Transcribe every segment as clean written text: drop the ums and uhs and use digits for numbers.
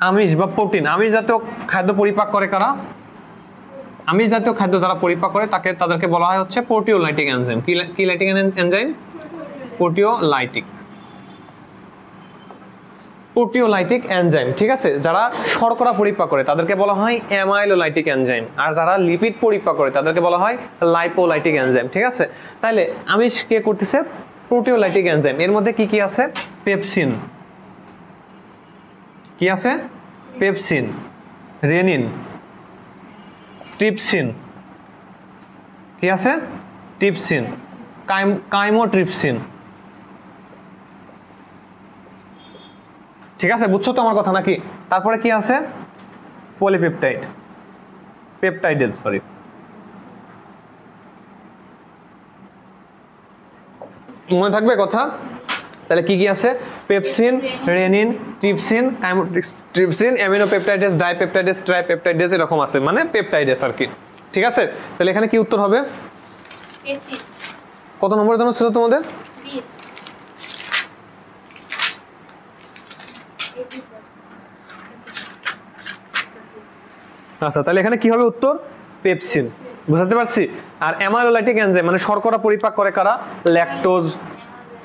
আমিষ বা প্রোটিন, আমিষ জাতীয় খাদ্য পরিপাক করে কারা? আমিষ জাতীয় খাদ্য যারা পরিপাক করে তাদেরকে বলা হয় হচ্ছে প্রোটিওলাইটিক এনজাইম। কি lytic enzyme? Proteolytic. Proteolytic enzyme, ঠিক আছে। যারা শর্করা পরিপাক করে তাদেরকে বলা হয় অ্যামাইলোলাইটিক এনজাইম, আর যারা লিপিড পরিপাক করে তাদেরকে বলা হয় লাইপোলাইটিক এনজাইম, ঠিক আছে। তাহলে আমিষ কে করতেছে? Proteolytic enzyme. এর মধ্যে কি কি আছে? পেপসিন, কি আছে? পেপসিন, রেনিন, ট্রিপসিন, কি আছে? ট্রিপসিন, কাইমোট্রিপসিন, ঠিক আছে, বুঝছো তো আমার কথা নাকি? তারপরে কি আছে? Polypeptide, peptidase, sorry. মনে থাকবে কথা? তাহলে কি কি আছে? Pepsin, rennin, trypsin, chymotrypsin, aminopeptidase, dipeptidase, tripeptidase, এরকম আছে, মানে পেপটাইডেজ আর কি, ঠিক আছে। তাহলে এখানে কি উত্তর হবে? কত নম্বরের জন্য ছিল তোমাদের? আচ্ছা, তাহলে এখানে কি হবে উত্তর? পেপসিন, বুঝতে পারছি। আর অ্যামাইলোলাইটিক এনজাইম মানে শর্করা পরিপাক করে কারা? ল্যাকটোজ,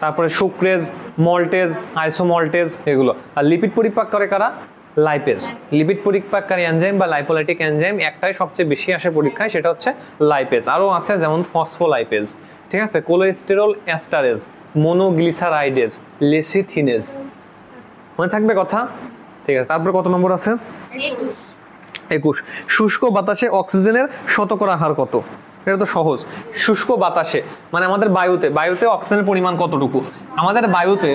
তারপরে সুক্রেজ, মল্টেজ, আইসোমল্টেজ, এগুলো। আর লিপিড পরিপাক করে কারা? লাইপেজ। লিপিড পরিপাককারী এনজাইম বা লাইপোলাইটিক এনজাইম একটাই সবচেয়ে বেশি আসে পরীক্ষায়, সেটা হচ্ছে লাইপেজ। আরও আছে যেমন ফসফোলাইপেজ, ঠিক আছে, কোলেস্টেরল এস্টারেজ, মোনোগ্লিসারাইডেজ, লেসিথিনেজ। মনে থাকবে কথা? ঠিক আছে। তারপরে কত নম্বর আছে? 21। শুষ্ক বাতাসে অক্সিজেনের শতকরা হার কত? এটা তো সহজ। শুষ্ক বাতাসে মানে আমাদের বায়ুতে অক্সিজেনের পরিমাণ কতটুকু? আমাদের বায়ুতে,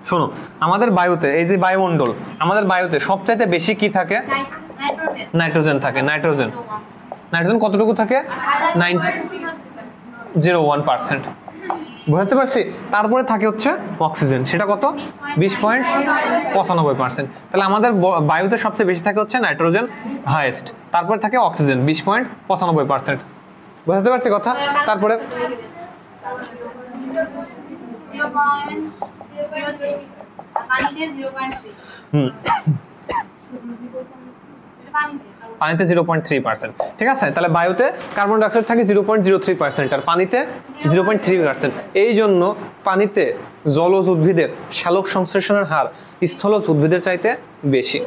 শোনো, আমাদের বায়ুতে এই যে বায়ুমণ্ডল, আমাদের বায়ুতে সবচাইতে বেশি কি থাকে? নাইট্রোজেন থাকে। নাইট্রোজেন কতটুকু থাকে? 0.01%, বুঝতে পারছি। তারপরে থাকে হচ্ছে অক্সিজেন, সেটা কত? 20.95%। তাহলে আমাদের বায়ুতে সবচেয়ে বেশি থাকে হচ্ছে নাইট্রোজেন, হাইয়েস্ট, তারপরে থাকে অক্সিজেন 20.95%, বুঝতে পারছি কথা? তারপরে পানিতে 0.3%, ঠিক আছে। তাহলে বায়ুতে কার্বন ডাইঅক্সাইড থাকে 0.03% আর পানিতে 0.3%। এই জন্য পানিতে জলজ উদ্ভিদের সালোক সংশ্লেষণের হার স্থলজ উদ্ভিদের চাইতে বেশি,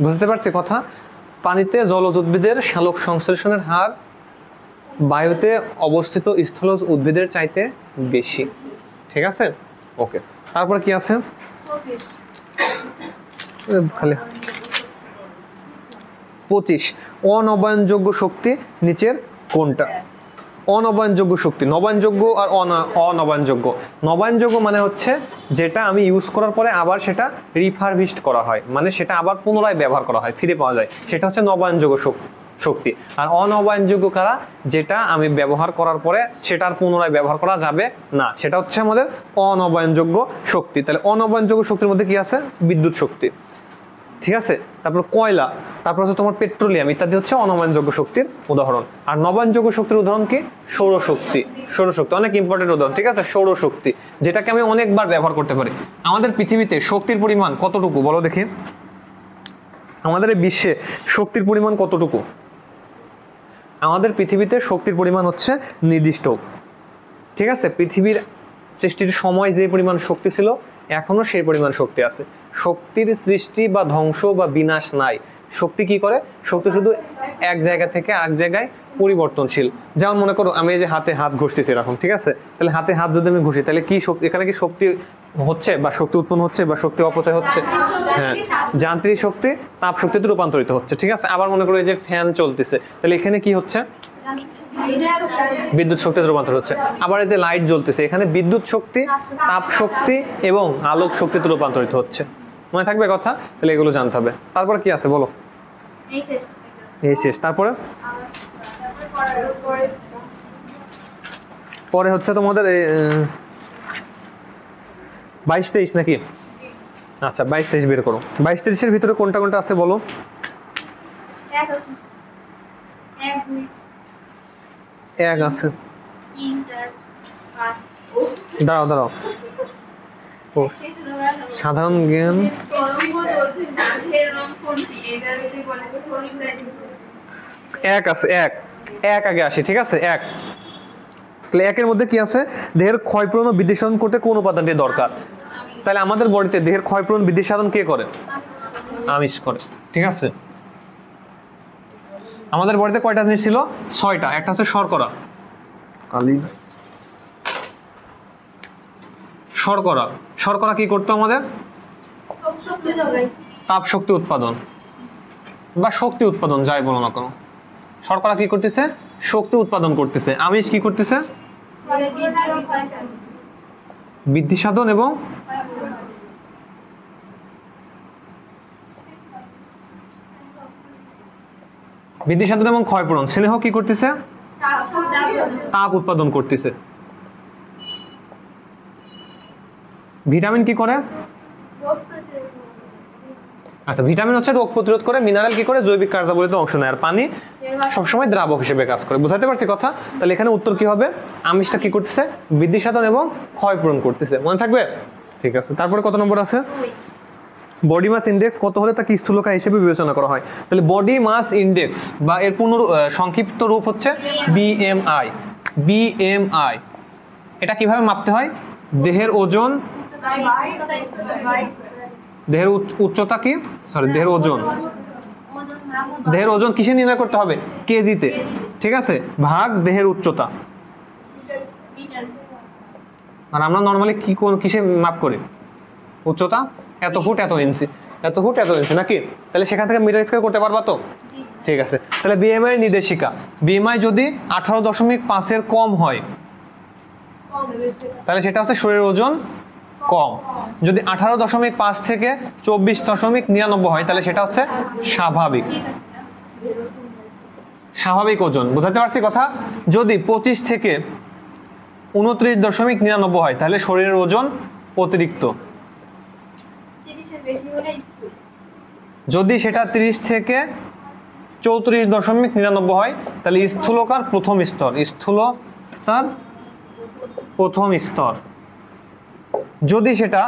বুঝতে পারছি কথা? পানিতে জলজ উদ্ভিদের সালোক সংশ্লেষণের হার বায়ুতে অবস্থিত স্থলজ উদ্ভিদের চাইতে বেশি, ঠিক আছে। ওকে, তারপরে কি আছে? খালি 25। অনবায়নযোগ্য শক্তি নিচের কোনটা? অনবায়নযোগ্য শক্তি, নবায়নযোগ্য আর অনবায়নযোগ্য। নবায়নযোগ্য মানে হচ্ছে যেটা আমি ইউজ করার পরে আবার সেটা রিফারবিশড করা হয়, মানে সেটা আবার পুনরায় ব্যবহার করা হয়, ফিরে পাওয়া যায়, সেটা হচ্ছে নবায়নযোগ্য শক্তি। আর অনবায়নযোগ্য কারা? যেটা আমি ব্যবহার করার পরে সেটা আর পুনরায় ব্যবহার করা যাবে না, সেটা হচ্ছে আমাদের অনবায়নযোগ্য শক্তি। তাহলে অনবায়নযোগ্য শক্তির মধ্যে কি আছে? বিদ্যুৎ শক্তি, ঠিক আছে, তারপর কয়লা, তারপর হচ্ছে তোমার পেট্রোলিয়াম ইত্যাদি হচ্ছে অনবায়নযোগ্য শক্তির উদাহরণ। আর নবায়নযোগ্য শক্তির উদাহরণ কি? সৌরশক্তি। সৌরশক্তি অনেক ইম্পর্টেন্ট উদাহরণ, ঠিক আছে, সৌরশক্তি, যেটাকে আমি অনেকবার ব্যবহার করতে পারি। আমাদের পৃথিবীতে শক্তির পরিমাণ কতটুকু বলো দেখি? আমাদের এই বিশ্বে শক্তির পরিমাণ কতটুকু? আমাদের পৃথিবীতে শক্তির পরিমাণ হচ্ছে নির্দিষ্ট, ঠিক আছে। পৃথিবীর সৃষ্টির সময় যে পরিমাণ শক্তি ছিল এখনো সেই পরিমাণ শক্তি আছে। শক্তির সৃষ্টি বা ধ্বংস বা বিনাশ নাই। শক্তি কি করে? শক্তি শুধু এক জায়গা থেকে আরেক জায়গায় পরিবর্তনশীল। যেমন মনে করো আমি এই যে হাতে হাত ঘষতেছি এরকম, ঠিক আছে, তাহলে হাতে হাত যদি আমি ঘষি তাহলে কি শক্তি, এখানে কি শক্তি হচ্ছে বা শক্তি উৎপন্ন হচ্ছে বা শক্তি অপচয় হচ্ছে? হ্যাঁ, যান্ত্রিক শক্তি তাপ শক্তিতে রূপান্তরিত হচ্ছে, ঠিক আছে। আবার মনে করো এই যে ফ্যান চলতেছে, তাহলে এখানে কি হচ্ছে? বিদ্যুৎ শক্তিতে রূপান্তর হচ্ছে। আবার এই যে লাইট জ্বলতেছে, এখানে বিদ্যুৎ শক্তি, তাপ শক্তি এবং আলোক শক্তিতে রূপান্তরিত হচ্ছে। মনে থাকবে কথা? তাহলে এগুলো জানতে হবে। তারপরে কি আছে বলো? এই শেষ। তারপরে পরে হচ্ছে তোমাদের 22-23 নাকি? আচ্ছা, 22-23 বের করো। 22-23-এর ভিতরে কোনটা কোনটা আছে বলো? এক আছে, দাঁড়াও ও সাধারণ জ্ঞান, এক আছে, এক এক আগে আসি, ঠিক আছে। এক, তাহলে একের মধ্যে কি আছে, দেহের ক্ষয়পূরণ ও বৃদ্ধি সাধন করতে কোন উপাদানটি দরকার। তাহলে আমাদের বডিতে দেহের ক্ষয়পূরণ বৃদ্ধি সাধন কে করে? আমিষ করে, ঠিক আছে। আমাদের বডিতে কয়টা জিনিস ছিল? 6টা। একটা হচ্ছে শর্করা, শর্করা শর্করা কি করতো আমাদের? তাপ শক্তি উৎপাদন বা শক্তি উৎপাদন, যাই বলো না কেন, শর্করা কি করতেছে? শক্তি উৎপাদন করতেছে। আমিষ কি করতেছে? বৃদ্ধি সাধন এবং বৃদ্ধি সাধন এবং ক্ষয়পূরণ। স্নেহ কি করতেছে? তাপ উৎপাদন করতেছে। ভিটামিন কি করে? আচ্ছা, ভিটামিন হচ্ছে রোগ প্রতিরোধ করে, মিনারেল কি করে? জৈবিক কার্যাবলীতে অংশ নেয়, আর পানি সবসময় দ্রাবক হিসেবে কাজ করে। বুঝাতে পারছি কথা? তাহলে এখানে উত্তর কি হবে? আমিষটা কি করতেছে? বৃদ্ধি সাধন এবং ক্ষয়পূরণ করতেছে। মনে থাকবে? ঠিক আছে। তারপরে কত নম্বর আছে? বডি মাস ইন্ডেক্স কত হলে তাকে স্থূলকায় হিসেবে বিবেচনা করা হয়? তাহলে বডি মাস ইন্ডেক্স বা এর পূর্ণ সংক্ষিপ্ত রূপ হচ্ছে বিএমআই। বিএমআই এটা কিভাবে মাপতে হয়? দেহের ওজন, দেহের উচ্চতা কি, সরি দেহের ওজন, দেহের ওজন কিসে নির্ণয় করতে হবে? কেজিতে, ঠিক আছে, ভাগ দেহের উচ্চতা। আর আমরা নরমালি কি কিসে মাপ করি? উচ্চতা এত ফুট এত ইঞ্চি, এত ফুট এত ইঞ্চি, নাকি? তাহলে সেখান থেকে মিটার স্কয়ার করতে পারবা তো? ঠিক আছে। তাহলে বিএমআই নির্দেশিকা, বিএমআই যদি 18.5 এর কম হয় তাহলে সেটা হচ্ছে শরীরের ওজন কম। যদি 18.5 থেকে 24.99 হয় তাহলে সেটা হচ্ছে স্বাভাবিক, স্বাভাবিক ওজন। বুঝাতে পারছি কথা? যদি 25 থেকে 29.99 হয় তাহলে শরীরের ওজন অতিরিক্ত। যদি সেটা 30 থেকে 34.99 হয় তাহলে স্থূলতার প্রথম স্তর, স্থূলতার প্রথম স্তর। যদি সেটা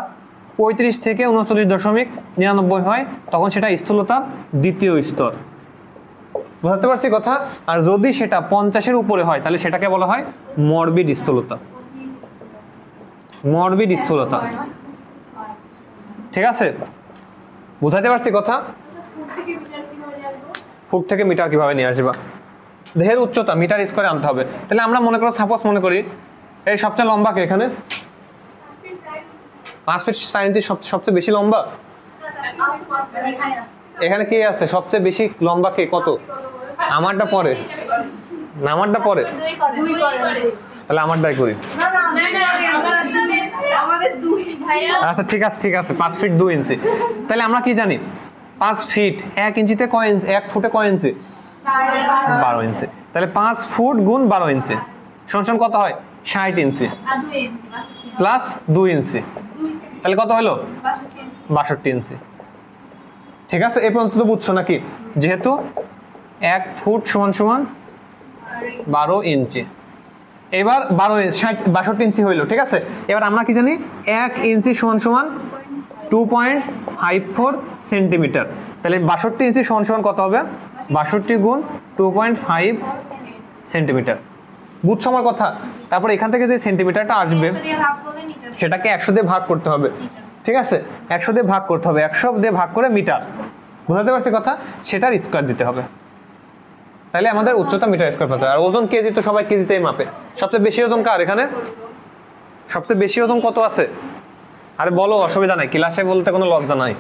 35 থেকে 39.99 হয় তখন সেটা স্থূলতার দ্বিতীয় স্তর। বুঝতে পারছি কথা? আর যদি সেটা 50-এর উপরে হয় তাহলে সেটাকে বলা হয় মরবিড স্থূলতা, মরবিড স্থূলতা, ঠিক আছে। বুঝাতে পারছি কথা? ফুট থেকে মিটার কিভাবে নিয়ে আসবা? দেহের উচ্চতা মিটার স্কয়ারে আনতে হবে। তাহলে আমরা মনে করো, সাপোজ মনে করি এই সবচেয়ে লম্বা কে? এখানে 5 ফিট 4 ইঞ্চি সবচেয়ে বেশি লম্বা। এখানে কে আছে সবচেয়ে বেশি লম্বা? কে? কত? আমারটা পরে না, আমারটা পরে, তাহলে আমারটাই করি। আচ্ছা ঠিক আছে, ঠিক আছে, 5 ফিট 2 ইঞ্চি। তাহলে আমরা কি জানি? 5 ফিট 1 ইঞ্চিতে কয় ইঞ্চি? 1 ফুটে কয় ইঞ্চি? 12 ইঞ্চি। তাহলে 5 ফুট গুণ 12 ইঞ্চি সমান কত হয়? 60 ইঞ্চি প্লাস 2 ইঞ্চি, তাহলে কত হলো? 62 ইঞ্চি। ঠিক আছে, এই পর্যন্ত তো বুঝছো নাকি? যেহেতু 1 ফুট সমান সমান 12 ইঞ্চি, এবার 62 ইঞ্চি হইলো, ঠিক আছে। এবার আমরা কি জানি? 1 ইঞ্চি সমান সমান 2.54 সেন্টিমিটার। তাহলে 62 ইঞ্চি সমান সমান কত হবে? 62 গুণ 2.5 সেন্টিমিটার। বুঝছো আমার কথা? তারপর এখান থেকে যে সেন্টিমিটারটা আসবে সেটাকে 100 দিয়ে ভাগ করতে হবে, ঠিক আছে। 100 দিয়ে ভাগ করতে হবে, 100 দিয়ে ভাগ করে মিটার। বুঝতে পারছি কথা? সেটার স্কয়ার দিতে হবে। তাহলে আমাদের উচ্চতা মিটার স্কয়ার পাচ্ছে। আর ওজন কেজি তো সবাই কেজিতেই মাপে। সবচেয়ে বেশি ওজন কার এখানে? সবচেয়ে বেশি ওজন কত আছে? আরে বলো, অসুবিধা নাই, ক্লাসে বলতে কোনো লজ্জা নাই।